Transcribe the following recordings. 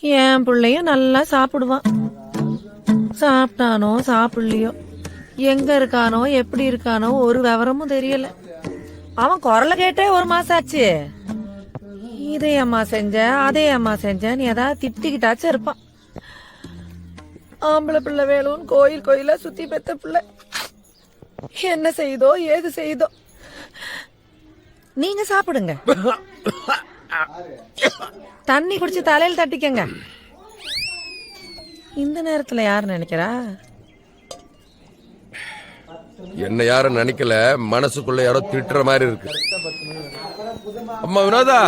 என் பிள்ளையும் நல்லா சாப்பிடுவான். சாப்பிட்டானோ சாப்பிடலையோ, எங்க இருக்கானோ எப்படி இருக்கானோ ஒரு விவரமும் தெரியல. அவன் குரலை கேட்டே ஒரு மாசம் ஆச்சு. இதே அம்மா செஞ்ச அதே அம்மா செஞ்சேன்னு ஏதாவது திட்டிக்கிட்டாச்சும் இருப்பான். ஆம்பளை பிள்ளை வேணும்னு கோயில் கோயிலா சுத்தி பெத்த பிள்ளை என்ன செய்தோ ஏது செய்தோ. நீங்க சாப்பிடுங்க, தண்ணி குடிச்சு தலையில தட்டிக்கங்க. இந்த நேரத்துல யாரு நினைக்கிறா? என்ன யாரும் நினைக்கல, மனசுக்குள்ள யாரோ திட்டுற மாதிரி இருக்கு. அம்மா வினோதா,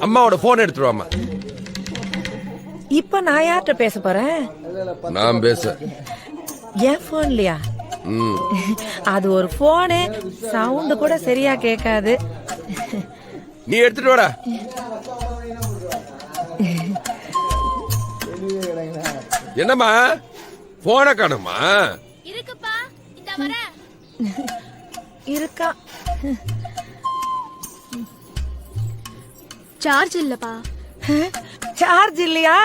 அம்மாவோட போன் எடுத்துருவாமா. இப்ப நான் யார்கிட்ட பேச போறேன்? நான் பேச என் போன்லயா? அது ஒரு போனு, சவுண்ட் கூட சரியா கேட்காது. நீ எடுத்துட்டு வாடா. என்னம்மா போன காணுமா? இருக்குப்பா, இந்த வரேன். இருக்கா? சார்ஜ் இல்லப்பா. சார்ஜ் இல்லையா?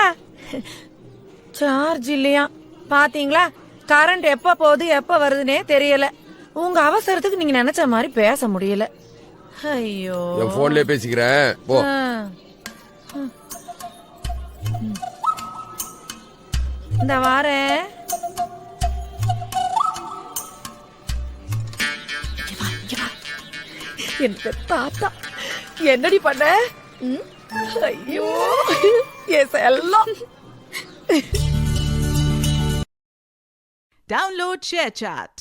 சார்ஜ் இல்லையா? பாத்தீங்களா, கரண்ட் எப்ப போகுது எப்ப வருதுன்னே தெரியல. உங்க அவசரத்துக்கு நீங்க நினைச்ச மாதிரி பேச முடியல. ஐயோ, என் போன்லயே பேசிக்கிறேன் போ. இந்த வாரேன். என் தாத்தா என்னடி பண்ண? ஐயோ என் செல்லம். Download ShareChat.